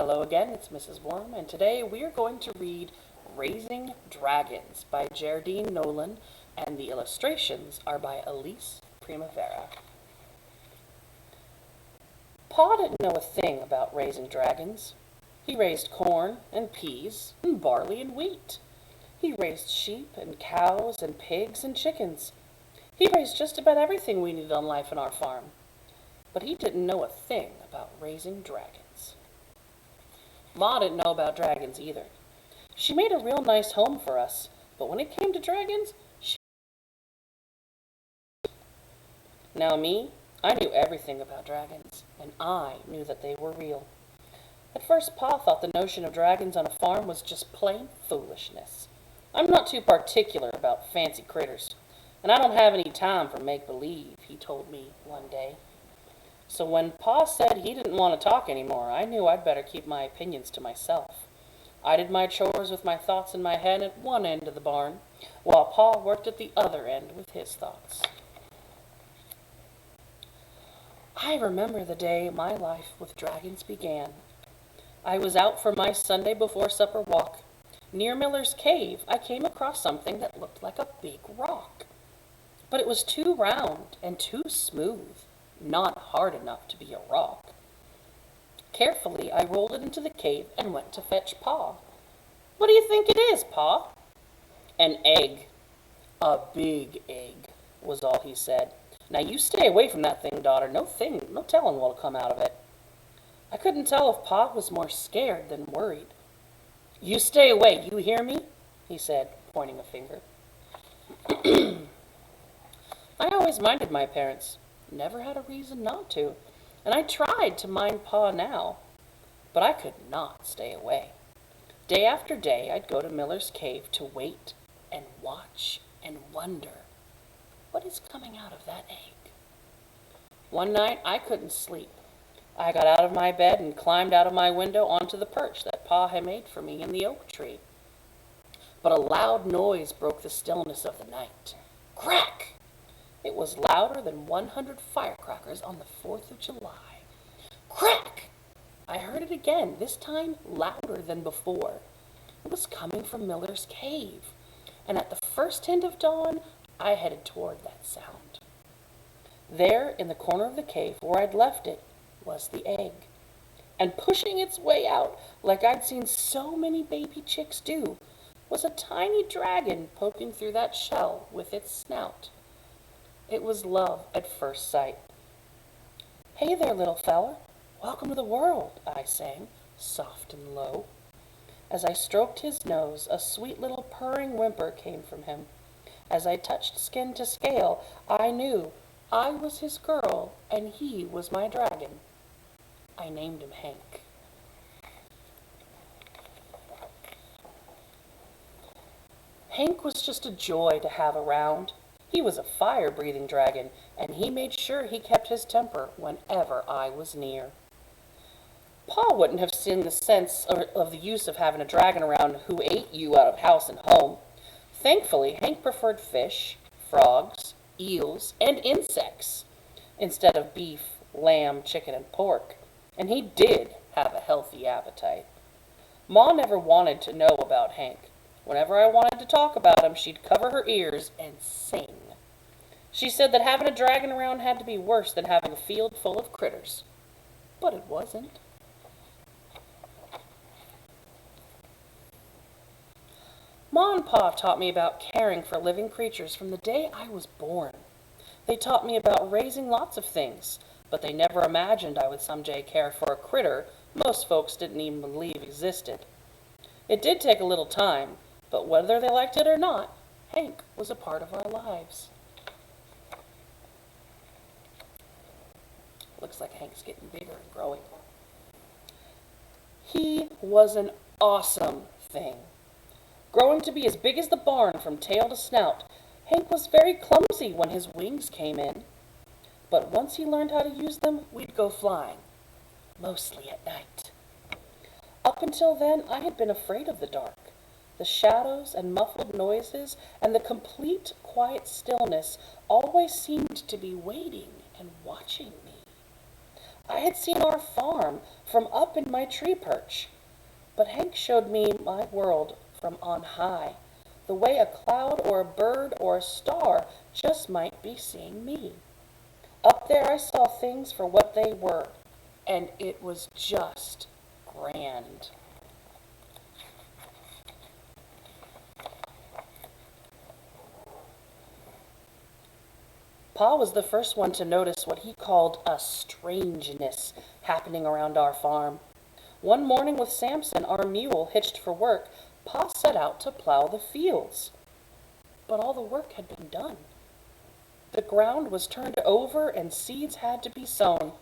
Hello again, it's Mrs. Worm, and today we are going to read Raising Dragons by Jerdine Nolen, and the illustrations are by Elise Primavera. Pa didn't know a thing about raising dragons. He raised corn and peas and barley and wheat. He raised sheep and cows and pigs and chickens. He raised just about everything we needed on life in our farm. But he didn't know a thing about raising dragons. Ma didn't know about dragons either. She made a real nice home for us, but when it came to dragons, Now me, I knew everything about dragons, and I knew that they were real. At first, Pa thought the notion of dragons on a farm was just plain foolishness. I'm not too particular about fancy critters, and I don't have any time for make-believe, he told me one day. So when Pa said he didn't want to talk anymore, I knew I'd better keep my opinions to myself. I did my chores with my thoughts in my head at one end of the barn, while Pa worked at the other end with his thoughts. I remember the day my life with dragons began. I was out for my Sunday before supper walk. Near Miller's cave, I came across something that looked like a big rock. But it was too round and too smooth, not hard enough to be a rock. Carefully, I rolled it into the cave and went to fetch Pa. "What do you think it is, Pa?" "An egg. A big egg," was all he said. "Now you stay away from that thing, daughter. No telling what'll come out of it." I couldn't tell if Pa was more scared than worried. "You stay away, you hear me?" he said, pointing a finger. I always minded my parents, never had a reason not to, and I tried to mind Pa now, but I could not stay away. Day after day, I'd go to Miller's cave to wait and watch and wonder, what is coming out of that egg? One night, I couldn't sleep. I got out of my bed and climbed out of my window onto the perch that Pa had made for me in the oak tree. But a loud noise broke the stillness of the night. Crack! It was louder than 100 firecrackers on the 4th of July. Crack! I heard it again, this time louder than before. It was coming from Miller's cave, and at the first hint of dawn, I headed toward that sound. There, in the corner of the cave where I'd left it, was the egg. And pushing its way out, like I'd seen so many baby chicks do, was a tiny dragon poking through that shell with its snout. It was love at first sight. "Hey there, little fella. Welcome to the world," I sang, soft and low. As I stroked his nose, a sweet little purring whimper came from him. As I touched skin to scale, I knew I was his girl and he was my dragon. I named him Hank. Hank was just a joy to have around. He was a fire-breathing dragon, and he made sure he kept his temper whenever I was near. Pa wouldn't have seen the sense of the use of having a dragon around who ate you out of house and home. Thankfully, Hank preferred fish, frogs, eels, and insects instead of beef, lamb, chicken, and pork, and he did have a healthy appetite. Ma never wanted to know about Hank. Whenever I wanted to talk about him, she'd cover her ears and sing. She said that having a dragon around had to be worse than having a field full of critters. But it wasn't. Ma and Pa taught me about caring for living creatures from the day I was born. They taught me about raising lots of things, but they never imagined I would someday care for a critter most folks didn't even believe existed. It did take a little time, but whether they liked it or not, Hank was a part of our lives. Looks like Hank's getting bigger and growing. He was an awesome thing. Growing to be as big as the barn from tail to snout, Hank was very clumsy when his wings came in. But once he learned how to use them, we'd go flying, mostly at night. Up until then, I had been afraid of the dark. The shadows and muffled noises and the complete quiet stillness always seemed to be waiting and watching me. I had seen our farm from up in my tree perch, but Hank showed me my world from on high, the way a cloud or a bird or a star just might be seeing me. Up there I saw things for what they were, and it was just grand. Pa was the first one to notice what he called a strangeness happening around our farm. One morning with Samson, our mule, hitched for work, Pa set out to plow the fields. But all the work had been done. The ground was turned over and seeds had to be sown.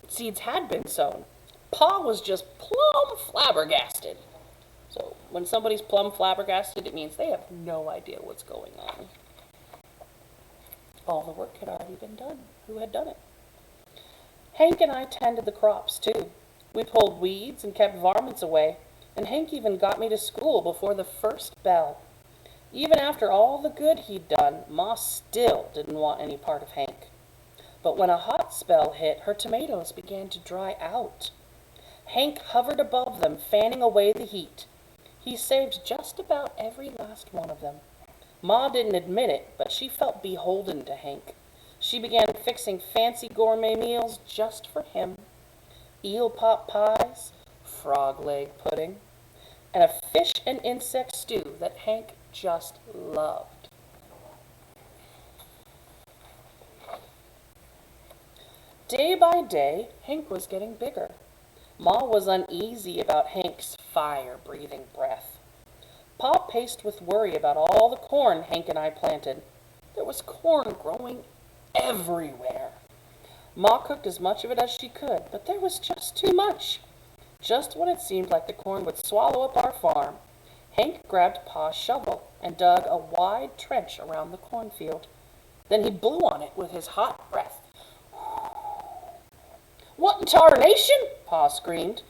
Seeds had been sown. Pa was just plumb flabbergasted. So when somebody's plumb flabbergasted, it means they have no idea what's going on. All the work had already been done. Who had done it? Hank and I tended the crops, too. We pulled weeds and kept varmints away, and Hank even got me to school before the first bell. Even after all the good he'd done, Ma still didn't want any part of Hank. But when a hot spell hit, her tomatoes began to dry out. Hank hovered above them, fanning away the heat. He saved just about every last one of them. Ma didn't admit it, but she felt beholden to Hank. She began fixing fancy gourmet meals just for him. Eel pot pies, frog leg pudding, and a fish and insect stew that Hank just loved. Day by day, Hank was getting bigger. Ma was uneasy about Hank's fire-breathing breath. Pa paced with worry about all the corn Hank and I planted. There was corn growing everywhere. Ma cooked as much of it as she could, but there was just too much. Just when it seemed like the corn would swallow up our farm, Hank grabbed Pa's shovel and dug a wide trench around the cornfield. Then he blew on it with his hot breath. "What in tarnation?" Pa screamed.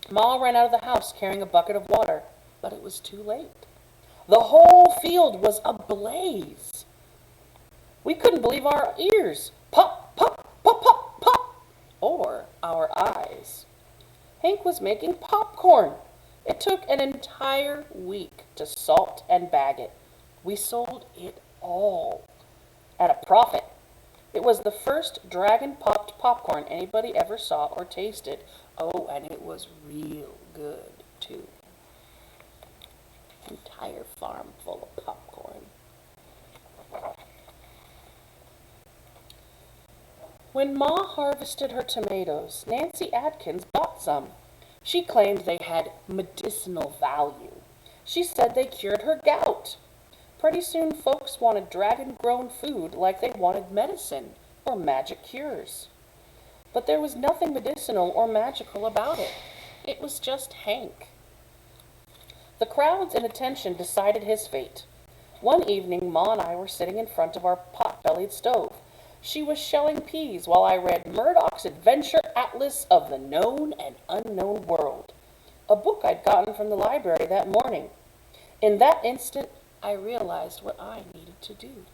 Ma ran out of the house carrying a bucket of water, but it was too late. The whole field was ablaze. We couldn't believe our ears. Pop, pop, pop, pop, pop. Or our eyes. Hank was making popcorn. It took an entire week to salt and bag it. We sold it all at a profit. It was the first dragon-popped popcorn anybody ever saw or tasted. Oh, and it was real good, too. Entire farm full of popcorn. When Ma harvested her tomatoes, Nancy Adkins bought some. She claimed they had medicinal value. She said they cured her gout. Pretty soon folks wanted dragon-grown food like they wanted medicine or magic cures. But there was nothing medicinal or magical about it. It was just Hank. The crowds in attention decided his fate. One evening, Ma and I were sitting in front of our pot-bellied stove. She was shelling peas while I read Murdoch's Adventure Atlas of the Known and Unknown World, a book I'd gotten from the library that morning. In that instant, I realized what I needed to do.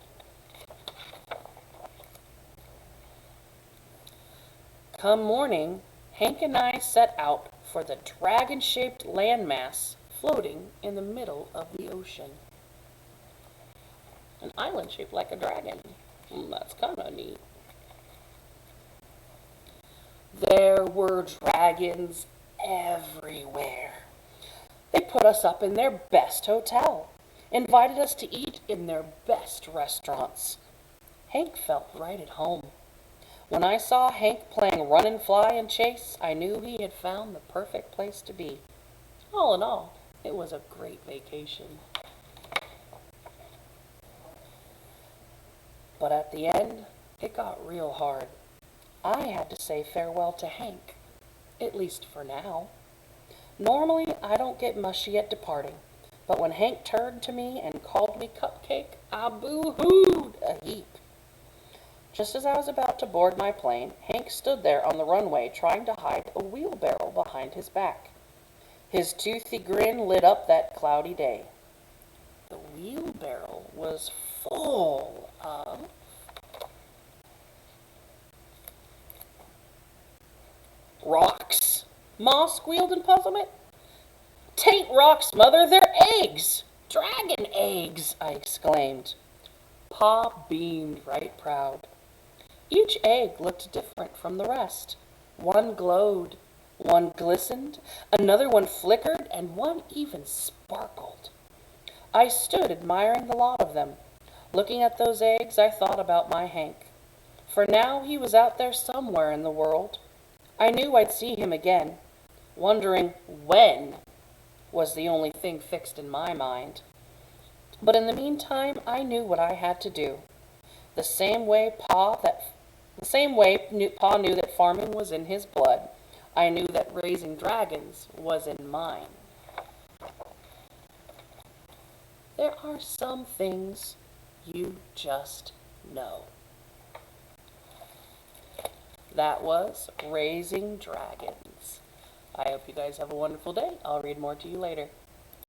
Come morning, Hank and I set out for the dragon-shaped landmass floating in the middle of the ocean. An island shaped like a dragon. That's kind of neat. There were dragons everywhere. They put us up in their best hotel, invited us to eat in their best restaurants. Hank felt right at home. When I saw Hank playing run and fly and chase, I knew he had found the perfect place to be. All in all, it was a great vacation. But at the end, it got real hard. I had to say farewell to Hank, at least for now. Normally, I don't get mushy at departing, but when Hank turned to me and called me Cupcake, I boo-hooed a heap. Just as I was about to board my plane, Hank stood there on the runway trying to hide a wheelbarrow behind his back. His toothy grin lit up that cloudy day. The wheelbarrow was full of Rocks, Ma squealed in puzzlement. "'Tain't rocks, Mother, they're eggs! Dragon eggs!" I exclaimed. Pa beamed right proud. Each egg looked different from the rest. One glowed, one glistened, another one flickered, and one even sparkled. I stood admiring the lot of them. Looking at those eggs, I thought about my Hank. For now he was out there somewhere in the world. I knew I'd see him again. Wondering when was the only thing fixed in my mind. But in the meantime, I knew what I had to do. The same way Pa knew that farming was in his blood, I knew that raising dragons was in mine. There are some things you just know. That was Raising Dragons. I hope you guys have a wonderful day. I'll read more to you later.